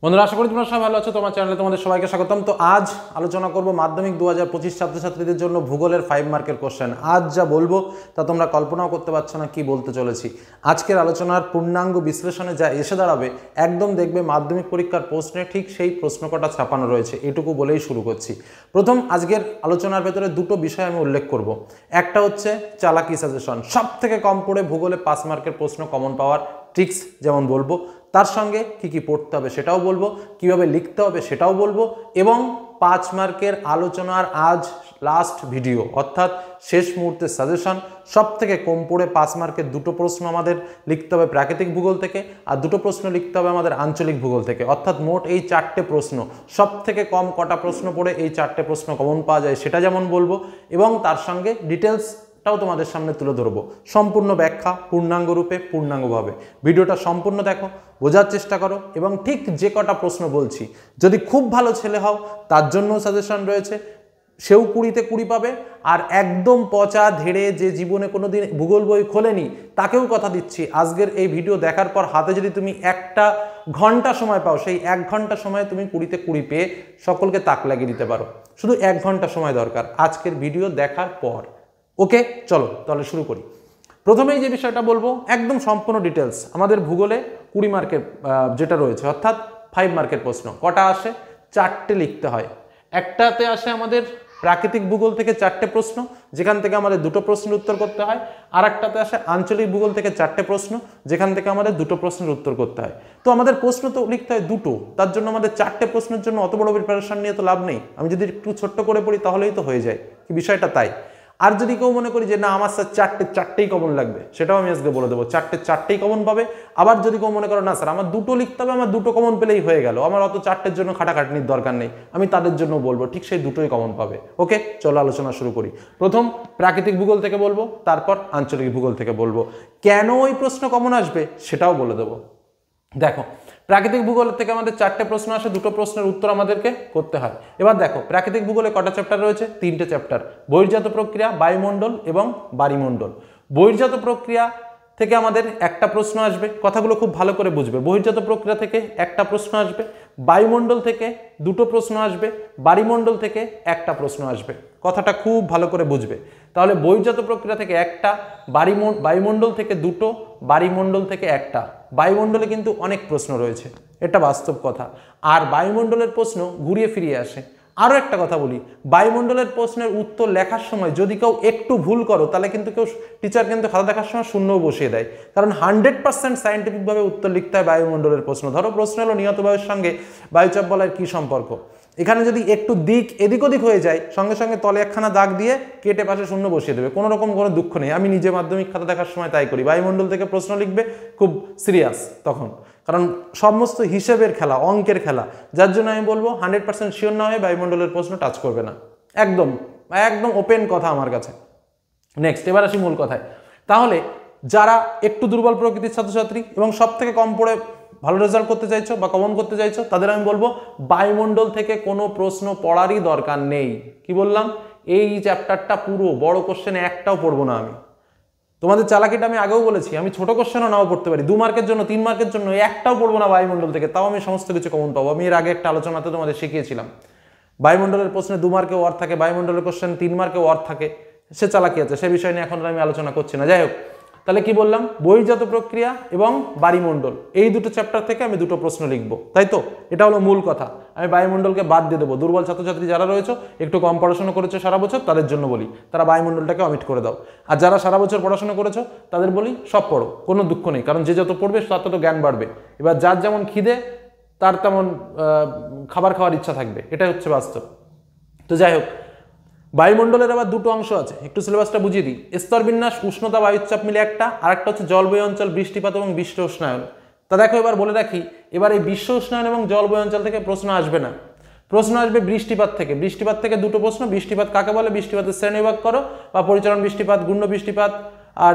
বন্ধুরা, আশা করি তোমরা সবাই ভালো আছো। তোমার চ্যানেলে তোমাদের সবাইকে স্বাগতম। তো আজ আলোচনা করব মাধ্যমিক 2025 ছাত্রছাত্রীদের জন্য ভূগোলের 5 মার্কের কোশ্চেন। আজ যা বলবো তা তোমরা কল্পনাও করতে পারছো না কি বলতে চলেছি। আজকের আলোচনার পূর্ণাঙ্গ বিশ্লেষণে যা এসে দাঁড়াবে, একদম দেখবে মাধ্যমিক পরীক্ষার প্রশ্নে ঠিক সেই প্রশ্ন কটা ছাপানো রয়েছে। এটুকু বলেই শুরু করছি। প্রথম, আজকের আলোচনার ভেতরে দুটো বিষয় আমি উল্লেখ করব। একটা হচ্ছে চালাকি সাজেশন, সব থেকে কম পড়ে ভূগোলে 5 মার্কের প্রশ্ন কমন পাওয়ার ট্রিক্স যেমন বলবো, তার সঙ্গে কি কি পড়তে হবে সেটাও বলবো, কিভাবে লিখতে হবে সেটাও বলবো, এবং 5 মার্কের আলোচনার আজ লাস্ট ভিডিও অর্থাৎ শেষ মুহূর্তের সাজেশন। সব থেকে কম পড়ে 5 মার্কের দুটো প্রশ্ন আমাদের লিখতে হবে প্রাকৃতিক ভূগোল থেকে, আর দুটো প্রশ্ন লিখতে হবে আমাদের আঞ্চলিক ভূগোল থেকে। অর্থাৎ মোট এই 4টে প্রশ্ন, সব থেকে কম কটা প্রশ্ন পড়ে এই 4টে প্রশ্ন কমন পাওয়া যায় সেটা যেমন বলবো, এবং তার সঙ্গে ডিটেলস তোমাদের সামনে তুলে ধরবো। সম্পূর্ণ ব্যাখ্যা, পূর্ণাঙ্গ রূপে, পূর্ণাঙ্গভাবে। ভিডিওটা সম্পূর্ণ দেখো, বোঝার চেষ্টা করো, এবং ঠিক যে কটা প্রশ্ন বলছি, যদি খুব ভালো ছেলে হও তার জন্য সাজেশন রয়েছে, সেও 20তে 20 পাবে। আর একদম পচা ধেড়ে যে জীবনে কোনোদিন ভূগোল বই খোলেনি, তাকেও কথা দিচ্ছি, আজকের এই ভিডিও দেখার পর হাতে যদি তুমি 1 ঘন্টা সময় পাও, সেই 1 ঘন্টা সময় তুমি 20তে 20 পেয়ে সকলকে তাক লাগিয়ে দিতে পারো। শুধু 1 ঘন্টা সময় দরকার আজকের ভিডিও দেখার পর। ওকে, চলো তাহলে শুরু করি। প্রথমেই যে বিষয়টা বলবো, একদম সম্পূর্ণ ডিটেলস। আমাদের ভূগোলে 20 মার্কের যেটা রয়েছে, অর্থাৎ 5 মার্কের প্রশ্ন কটা আসে? 4টে লিখতে হয়। একটাতে আসে আমাদের প্রাকৃতিক ভূগোল থেকে 4টে প্রশ্ন, যেখান থেকে আমাদের দুটো প্রশ্নের উত্তর করতে হয়। আর একটাতে আসে আঞ্চলিক ভূগোল থেকে 4টে প্রশ্ন, যেখান থেকে আমাদের দুটো প্রশ্নের উত্তর করতে হয়। তো আমাদের প্রশ্ন তো লিখতে হয় দুটো, তার জন্য আমাদের 4টে প্রশ্নের জন্য অত বড় প্রিপারেশন নিয়ে তো লাভ নেই। আমি যদি একটু ছোট্ট করে পড়ি তাহলেই তো হয়ে যায়, কি বিষয়টা তাই। আর যদি কেউ মনে করি যে না আমার স্যার 4টেই কমন লাগবে, সেটাও আমি আজকে বলে দেবো, 4টেই কমন পাবে। আবার যদি কেউ মনে করো না স্যার আমার দুটো লিখতে হবে, আমার দুটো কমন পেলেই হয়ে গেল, আমার অত 4টের জন্য খাটাখাটনির দরকার নেই, আমি তাদের জন্য বলবো ঠিক সেই দুটোই কমন পাবে। ওকে, চলো আলোচনা শুরু করি। প্রথম প্রাকৃতিক ভূগোল থেকে বলবো, তারপর আঞ্চলিক ভূগোল থেকে বলবো। কেন ওই প্রশ্ন কমন আসবে সেটাও বলে দেবো। দেখো, প্রাকৃতিক ভূগোল থেকে আমাদের 4টে প্রশ্ন আসে, দুটো প্রশ্নের উত্তর আমাদেরকে করতে হয়। এবার দেখো, প্রাকৃতিক ভূগোলে কটা চ্যাপ্টার রয়েছে? 3টে চ্যাপ্টার, বহির্জাত প্রক্রিয়া, বায়ুমণ্ডল এবং বাড়িমণ্ডল। বহির্জাত প্রক্রিয়া থেকে আমাদের একটা প্রশ্ন আসবে, কথাগুলো খুব ভালো করে বুঝবে। বহির্জাত প্রক্রিয়া থেকে একটা প্রশ্ন আসবে, বায়ুমণ্ডল থেকে দুটো প্রশ্ন আসবে, বাড়িমণ্ডল থেকে একটা প্রশ্ন আসবে। কথাটা খুব ভালো করে বুঝবে। তাহলে বহির্জাত প্রক্রিয়া থেকে একটা, বায়ুমণ্ডল থেকে দুটো, বাড়িমণ্ডল থেকে একটা। বায়ুমণ্ডলে কিন্তু অনেক প্রশ্ন রয়েছে, এটা বাস্তব কথা। আর বায়ুমণ্ডলের প্রশ্ন ঘুরিয়ে ফিরিয়ে আসে। আরও একটা কথা বলি, বায়ুমণ্ডলের প্রশ্নের উত্তর লেখার সময় যদি কেউ একটু ভুল করো, তাহলে কিন্তু টিচার কিন্তু খাতা দেখার সময় শূন্যও বসিয়ে দেয়। কারণ 100% সায়েন্টিফিকভাবে উত্তর লিখতে হয় বায়ুমণ্ডলের প্রশ্ন। ধরো প্রশ্ন হলো নিহত বায়ুর সঙ্গে বায়ুচাপ বলয়ের কী সম্পর্ক। এখানে যদি একটু দিক এদিক ওদিক হয়ে যায়, সঙ্গে সঙ্গে তলে একখানা দাগ দিয়ে কেটে পাশে শূন্য বসিয়ে দেবে, কোনো রকম কোনো দুঃখ নেই। আমি নিজে মাধ্যমিক খাতা দেখার সময় তাই করি। বায়ুমণ্ডল থেকে প্রশ্ন লিখবে, খুব সিরিয়াস তখন, কারণ সমস্ত হিসেবের খেলা, অঙ্কের খেলা। যার জন্য আমি বলবো 100% শিওর না হয়ে বায়ুমণ্ডলের প্রশ্ন টাচ করবে না, একদম একদম ওপেন কথা আমার কাছে। নেক্সট, এবার আসি মূল কথায়। তাহলে যারা একটু দুর্বল প্রকৃতির ছাত্রছাত্রী এবং সব থেকে কম পড়ে ভালো রেজাল্ট করতে চাইছো বা কমন করতে চাইছো, তাদের আমি বলবো বায়ুমণ্ডল থেকে কোনো প্রশ্ন পড়ারই দরকার নেই। কি বললাম? এই চ্যাপ্টারটা পুরো বড় কোশ্চেনে একটাও পড়বো না আমি। তোমাদের চালাকিটা আমি আগেও বলেছি, আমি ছোট কোশ্চেনও নাও পড়তে পারি, 2 মার্কের জন্য 3 মার্কের জন্য একটাও পড়বো না বায়ুমণ্ডল থেকে, তাও আমি সমস্ত কিছু কমন পাবো। আমি এর আগে একটা আলোচনাতে তোমাদের শিখিয়েছিলাম, বায়ুমণ্ডলের প্রশ্নে 2 মার্কে ওয়ার্ড থাকে, বায়ুমণ্ডলের কোশ্চেন 3 মার্কে ওয়ার্ড থাকে। সে চালাকি আছে, সে বিষয় নিয়ে এখন আমি আলোচনা করছি না। যাই হোক, তাহলে কি বললাম? বহির্জাত প্রক্রিয়া এবং বাড়িমণ্ডল, এই দুটো চ্যাপ্টার থেকে আমি দুটো প্রশ্ন লিখবো, তাই তো? এটা হলো মূল কথা। আমি বায়ুমণ্ডলকে বাদ দিয়ে দেবো। দুর্বল ছাত্রছাত্রী যারা রয়েছে, একটু কম পড়াশোনা করেছো সারা বছর, তাদের জন্য বলি তারা বায়ুমণ্ডলটাকে অমিট করে দাও। আর যারা সারা বছর পড়াশোনা করেছো তাদের বলি সব পড়ো, কোনো দুঃখ নেই, কারণ যে যত পড়বে তার তত জ্ঞান বাড়বে। এবার যার যেমন খিদে তার তেমন খাবার খাওয়ার ইচ্ছা থাকবে, এটাই হচ্ছে বাস্তব। তো যাই হোক, বায়ুমণ্ডলের আবার দুটো অংশ আছে, একটু সিলেবাসটা বুঝিয়ে দিই। স্তরবিন্যাস, উষ্ণতা, বায়ুচাপ মিলে একটা, আর একটা হচ্ছে জলবায়ু অঞ্চল, বৃষ্টিপাত এবং বিশ্ব উষ্ণায়ন। তা দেখো, এবার বলে রাখি, এবার এই বিশ্ব উষ্ণায়ন এবং জলবায়ু অঞ্চল থেকে প্রশ্ন আসবে না, প্রশ্ন আসবে বৃষ্টিপাত থেকে। বৃষ্টিপাত থেকে দুটো প্রশ্ন। বৃষ্টিপাত কাকে বলে? বৃষ্টিপাতের শ্রেণীবিভাগ করো, বা পরিচালন বৃষ্টিপাত, গুণ্ড বৃষ্টিপাত আর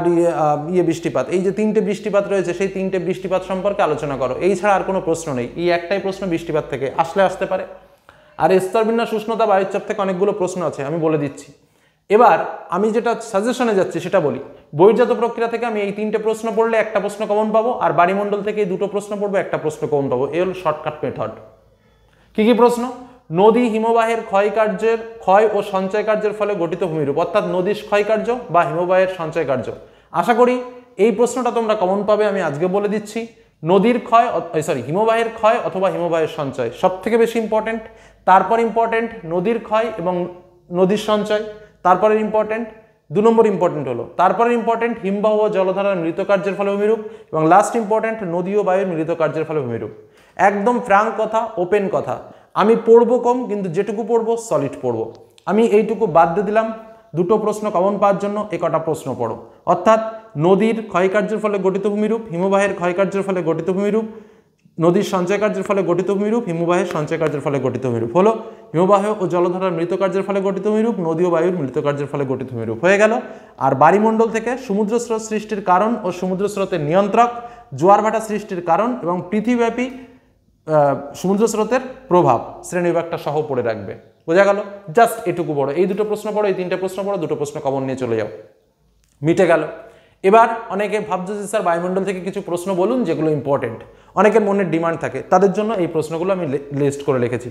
বৃষ্টিপাত। এই যে 3টে বৃষ্টিপাত রয়েছে, সেই 3টে বৃষ্টিপাত সম্পর্কে আলোচনা করো। এই ছাড়া আর কোনো প্রশ্ন নেই, এই একটাই প্রশ্ন বৃষ্টিপাত থেকে আসতে পারে। আর স্তরবিন্যাস, উষ্ণতা, বায়ুচাপ থেকে অনেকগুলো প্রশ্ন আছে, আমি বলে দিচ্ছি। এবার আমি যেটা সাজেশনে যাচ্ছি সেটা বলি। বহির্জাত প্রক্রিয়া থেকে আমি এই 3টে প্রশ্ন পড়লে একটা প্রশ্ন কমন পাবো, আর বায়ুমণ্ডল থেকে এই 2টো প্রশ্ন পড়বো, একটা প্রশ্ন কমন পাবো। এই হলো শর্টকাট মেথড। কি কি প্রশ্ন? নদী হিমবাহের ক্ষয় ও সঞ্চয় কার্যের ফলে গঠিত ভূমিরূপ, অর্থাৎ নদীর ক্ষয় কার্য বা হিমবাহের সঞ্চয় কার্য। আশা করি এই প্রশ্নটা তোমরা কমন পাবে, আমি আজকে বলে দিচ্ছি। নদীর ক্ষয় হিমবাহের ক্ষয় অথবা হিমবাহের সঞ্চয় সব থেকে বেশি ইম্পর্টেন্ট। তারপর ইম্পর্টেন্ট নদীর ক্ষয় এবং নদীর সঞ্চয়। তারপরে ইম্পর্টেন্ট 2 নম্বর ইম্পর্টেন্ট হলো, তারপরে ইম্পর্টেন্ট হিমবাহ ও জলধারার মিলিত কার্যের ফলে ভূমিরূপ, এবং লাস্ট ইম্পর্টেন্ট নদী ও বায়ুর মিলিত কার্যের ফলে ভূমিরূপ। একদম ফ্রাঙ্ক কথা, ওপেন কথা, আমি পড়বো কম, কিন্তু যেটুকু পড়বো সলিড পড়বো। আমি এইটুকু বাদ দিয়ে দিলাম 2টো প্রশ্ন কমন পাওয়ার জন্য, একটা প্রশ্ন পড়ো। অর্থাৎ নদীর ক্ষয়কার্যের ফলে গঠিত ভূমিরূপ, হিমবাহের ক্ষয়কার্যের ফলে গঠিত ভূমিরূপ, নদীর সঞ্চয় কার্যের ফলে গঠিত ভূমিরূপ, হিমবাহের সঞ্চয় কার্যের ফলে গঠিত ভূমিরূপ হলো হিমবাহ ও জলধারার মৃত কার্যের ফলে গঠিত ভূমিরূপ, নদী ও বায়ুর মিলিত কার্যের ফলে গঠিত ভূমিরূপ হয়ে গেল। আর বায়ুমণ্ডল থেকে সমুদ্র স্রোত সৃষ্টির কারণ ও সমুদ্র স্রোতের নিয়ন্ত্রক, জোয়ার ভাটা সৃষ্টির কারণ এবং পৃথিবীব্যাপী সমুদ্র স্রোতের প্রভাব শ্রেণীবিভাগটা সহ পড়ে রাখবে। বোঝা গেল? জাস্ট এটুকু পড়ো, এই 2টো প্রশ্ন পড়ো, এই 3টে প্রশ্ন পড়ো, 2টো প্রশ্ন কমন নিয়ে চলে যাও, মিটে গেল। এবার অনেকে ভাবছে যে স্যার বায়ুমণ্ডল থেকে কিছু প্রশ্ন বলুন যেগুলো ইম্পর্টেন্ট, অনেকের মনের ডিমান্ড থাকে, তাদের জন্য এই প্রশ্নগুলো আমি লিস্ট করে রেখেছি।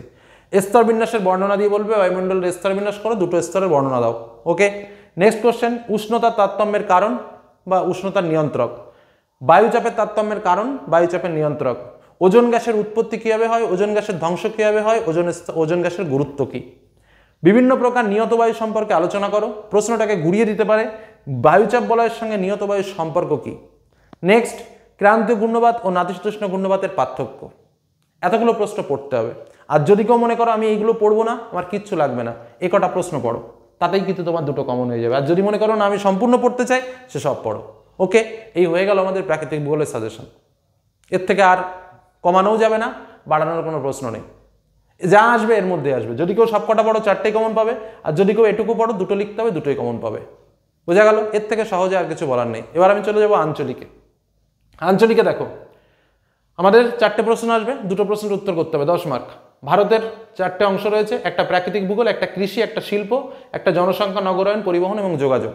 স্তর বিন্যাসের বর্ণনা দিয়ে বলবে বায়ুমণ্ডলের স্তর বিন্যাস করো, 2টো স্তরের বর্ণনা দাও। ওকে, নেক্সট কোশ্চেন, উষ্ণতার তারতম্যের কারণ বা উষ্ণতার নিয়ন্ত্রক। বায়ুচাপের তারতম্যের কারণ, বায়ুচাপের নিয়ন্ত্রক। ওজোন গ্যাসের উৎপত্তি কীভাবে হয়, ওজোন গ্যাসের ধ্বংস কীভাবে হয়, ওজোন গ্যাসের গুরুত্ব কী। বিভিন্ন প্রকার নিয়ত বায়ু সম্পর্কে আলোচনা করো। প্রশ্নটাকে ঘুরিয়ে দিতে পারে, বায়ুচাপ বলয়ের সঙ্গে নিয়ত বায়ুর সম্পর্ক কী। নেক্সট, ক্রান্তীয় ঘূর্ণবাত ও নাতিশীতোষ্ণ ঘূর্ণবাতের পার্থক্য। এতগুলো প্রশ্ন পড়তে হবে। আর যদি কেউ মনে করো আমি এইগুলো পড়বো না, আমার কিচ্ছু লাগবে না, কটা প্রশ্ন পড়ো, তাতেই কিন্তু তোমার 2টো কমন হয়ে যাবে। আর যদি মনে করো না আমি সম্পূর্ণ পড়তে চাই, সে সব পড়ো। ওকে, এই হয়ে গেল আমাদের প্রাকৃতিক ভূগোলের সাজেশন। এর থেকে আর কমানোও যাবে না, বাড়ানোর কোনো প্রশ্ন নেই, যা আসবে এর মধ্যে আসবে। যদি কেউ সব কটা পড়ো 4টেই কমন পাবে, আর যদি কেউ এটুকু পড়ো 2টো লিখতে হবে, 2টোই কমন পাবে। বোঝা গেল? এর থেকে সহজে আর কিছু বলার নেই। এবার আমি চলে যাবো আঞ্চলিকে। আঞ্চলিকে দেখো, আমাদের 4টে প্রশ্ন আসবে, 2টো প্রশ্নের উত্তর করতে হবে, 10 মার্ক। ভারতের 4টে অংশ রয়েছে, একটা প্রাকৃতিক ভূগোল, একটা কৃষি, একটা শিল্প, একটা জনসংখ্যা, নগরায়ন, পরিবহন এবং যোগাযোগ।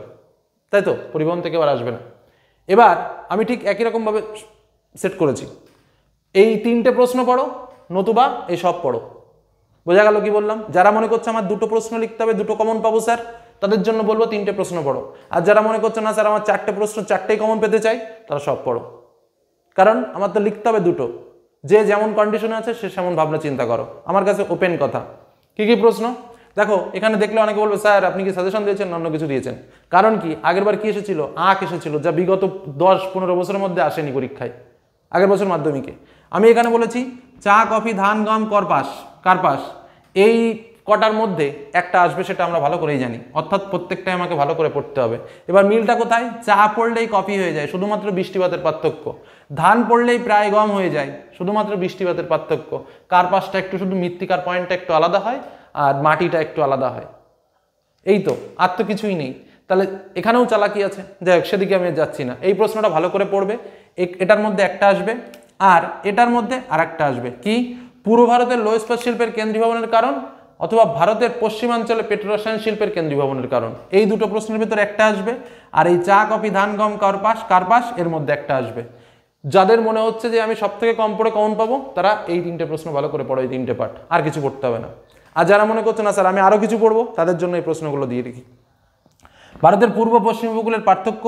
তাই তো, পরিবহন থেকে এবার আসবে না। এবার আমি ঠিক একই রকমভাবে সেট করেছি, এই 3টে প্রশ্ন পড়ো, নতুবা এই সব পড়ো। বোঝা গেল কি বললাম? যারা মনে করছে আমার 2টো প্রশ্ন লিখতে হবে, 2টো কমন পাবো স্যার, তাদের জন্য বলবো 3টে প্রশ্ন পড়ো। আর যারা মনে করছে না স্যার আমার 4টে প্রশ্ন 4টেই কমন পেতে চাই, তারা সব পড়ো। কারণ আমার তো লিখতে হবে 2টো, যে যেমন কন্ডিশনে আছে সে সেমন ভাবনা চিন্তা করো। আমার কাছে ওপেন কথা। কি কি প্রশ্ন দেখো, এখানে দেখলে অনেকে বলবে স্যার আপনি কি সাজেশন দিয়েছেন, অন্য কিছু দিয়েছেন। কারণ কি, আগেরবার কি এসেছিল, আঁক এসেছিল, যা বিগত 10-15 বছরের মধ্যে আসেনি পরীক্ষায়, আগের বছর মাধ্যমিকে। আমি এখানে বলেছি চা, কফি, ধান, গম, কার্পাস, এই কটার মধ্যে একটা আসবে, সেটা আমরা ভালো করেই জানি, অর্থাৎ প্রত্যেকটাই আমাকে ভালো করে পড়তে হবে। এবার মিলটা কোথায়? চা পড়লেই কফি হয়ে যায়, শুধুমাত্র বৃষ্টিপাতের পার্থক্য। ধান পড়লেই প্রায় গম হয়ে যায়, শুধুমাত্র বৃষ্টিপাতের পার্থক্য। কার্পাসটা একটু শুধু মৃত্তিকার পয়েন্টটা একটু আলাদা হয়, আর মাটিটা একটু আলাদা হয়, এই তো, আর তো কিছুই নেই। তাহলে এখানেও চালাকি আছে, যাই হোক সেদিকে আমি যাচ্ছি না। এই প্রশ্নটা ভালো করে পড়বে, এটার মধ্যে একটা আসবে, আর এটার মধ্যে আর একটা আসবে। কি? পূর্ব ভারতের লৌহ ইস্পাত শিল্পের কেন্দ্রীভবনের কারণ অথবা ভারতের পশ্চিমাঞ্চলে পেট্রোরসায়ন শিল্পের কেন্দ্রীভবনের কারণ। এই 2টো প্রশ্নের ভিতরে একটা আসবে। আর এই চা, কফি, ধান, গম, কার্পাস এর মধ্যে একটা আসবে। যাদের মনে হচ্ছে যে আমি সব থেকে কম পড়ে কমন পাবো, তারা এই 3টে প্রশ্ন ভালো করে পড়ো, এই 3টে পার্ট, আর কিছু পড়তে হবে না। আর যারা মনে করছে না স্যার আমি আরও কিছু পড়বো, তাদের জন্য এই প্রশ্নগুলো দিয়ে রেখি। ভারতের পূর্ব পশ্চিম উপকূলের পার্থক্য,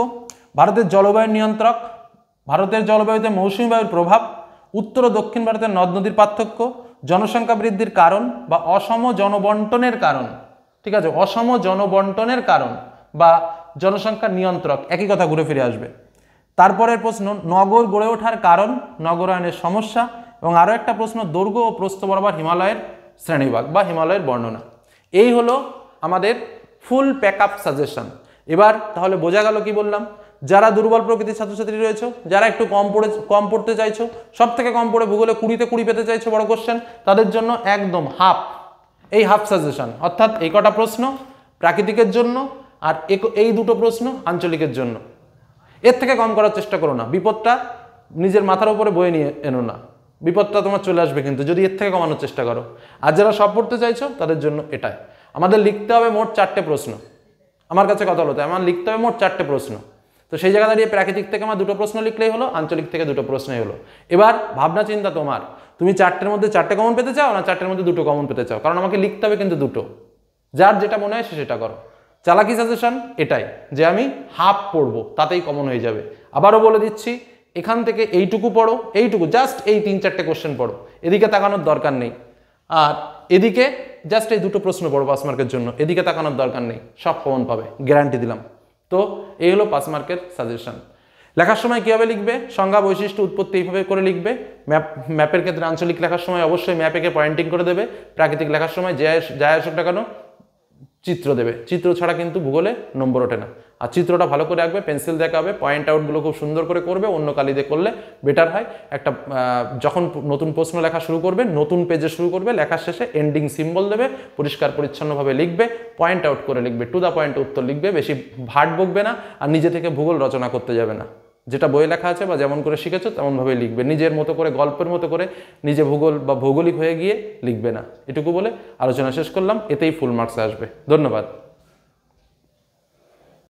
ভারতের জলবায়ুর নিয়ন্ত্রক, ভারতের জলবায়ুতে মৌসুমী বায়ুর প্রভাব, উত্তর ও দক্ষিণ ভারতের নদ নদীর পার্থক্য, জনসংখ্যা বৃদ্ধির কারণ বা অসম জনবন্টনের কারণ। ঠিক আছে, অসম জনবন্টনের কারণ বা জনসংখ্যা নিয়ন্ত্রক, একই কথা ঘুরে ফিরে আসবে। তারপরের প্রশ্ন, নগর গড়ে ওঠার কারণ, নগরায়নের সমস্যা, এবং আরও একটা প্রশ্ন, দৈর্ঘ্য ও প্রস্থ বরাবর হিমালয়ের শ্রেণীবিভাগ বা হিমালয়ের বর্ণনা। এই হলো আমাদের ফুল প্যাকআপ সাজেশন। এবার তাহলে বোঝা গেল কি বললাম? যারা দুর্বল প্রকৃতির ছাত্রছাত্রী রয়েছে, যারা একটু কম পড়তে চাইছো, সব থেকে কম পড়ে ভূগোলে 20তে 20 পেতে চাইছো বড় কোশ্চেন, তাদের জন্য একদম হাফ সাজেশন। অর্থাৎ এই কটা প্রশ্ন প্রাকৃতিকের জন্য, আর এই 2টো প্রশ্ন আঞ্চলিকের জন্য। এর থেকে কম করার চেষ্টা করো না, বিপদটা নিজের মাথার উপরে বয়ে নিয়ে এনো না, বিপদটা তোমার চলে আসবে কিন্তু যদি এর থেকে কমানোর চেষ্টা করো। আর যারা সব পড়তে চাইছো তাদের জন্য এটাই। আমাদের লিখতে হবে মোট 4টে প্রশ্ন। আমার কাছে কথা বলতে আমার লিখতে হবে মোট 4টে প্রশ্ন। তো সেই জায়গা দাঁড়িয়ে প্রাকৃতিক থেকে আমার দুটো প্রশ্ন লিখলেই হলো, আঞ্চলিক থেকে দুটো প্রশ্নই হলো। এবার ভাবনা চিন্তা তোমার, তুমি 4টের মধ্যে 4টে কমন পেতে চাও না 4টের মধ্যে 2টো কমন পেতে চাও? কারণ আমাকে লিখতে হবে কিন্তু দুটো, যার যেটা মনে হয় সে সেটা করো। চালাকি সাজেশন এটাই যে আমি হাফ পড়বো, তাতেই কমন হয়ে যাবে। আবারও বলে দিচ্ছি, এখান থেকে এইটুকু পড়ো, এইটুকু জাস্ট এই 3-4টে কোশ্চেন পড়ো, এদিকে তাকানোর দরকার নেই। আর এদিকে জাস্ট এই দুটো প্রশ্ন পড়ো পাস মার্কের জন্য, এদিকে তাকানোর দরকার নেই, সব কমন পাবে, গ্যারান্টি দিলাম। তো এই হলো পাস মার্কের সাজেশন। লেখার সময় কীভাবে লিখবে? সংজ্ঞা, বৈশিষ্ট্য, উৎপত্তি এইভাবে করে লিখবে। ম্যাপের ক্ষেত্রে আঞ্চলিক লেখার সময় অবশ্যই ম্যাপেকে পয়েন্টিং করে দেবে। প্রাকৃতিক লেখার সময় যাই আসুক না কেন চিত্র দেবে, চিত্র ছাড়া কিন্তু ভূগোলে নম্বর ওঠে না। আর চিত্রটা ভালো করে আঁকবে, পেন্সিল দেখাবে, পয়েন্ট আউটগুলো খুব সুন্দর করে করবে, অন্য কালি দিয়ে করলে বেটার হয়। একটা যখন নতুন প্রশ্ন লেখা শুরু করবে, নতুন পেজে শুরু করবে, লেখার শেষে এন্ডিং সিম্বল দেবে, পরিষ্কার পরিচ্ছন্নভাবে লিখবে, পয়েন্ট আউট করে লিখবে, টু দ্য পয়েন্ট উত্তর লিখবে, বেশি ভাট বকবে না, আর নিজে থেকে ভূগোল রচনা করতে যাবে না। যেটা বইয়ে লেখা আছে বা যেমন করে শিখেছো তেমনভাবে লিখবে, নিজের মতো করে, গল্পের মতো করে, নিজে ভূগোল বা ভৌগোলিক হয়ে গিয়ে লিখবে না। এটুকু বলে আলোচনা শেষ করলাম, এতেই ফুল মার্কস আসবে। ধন্যবাদ।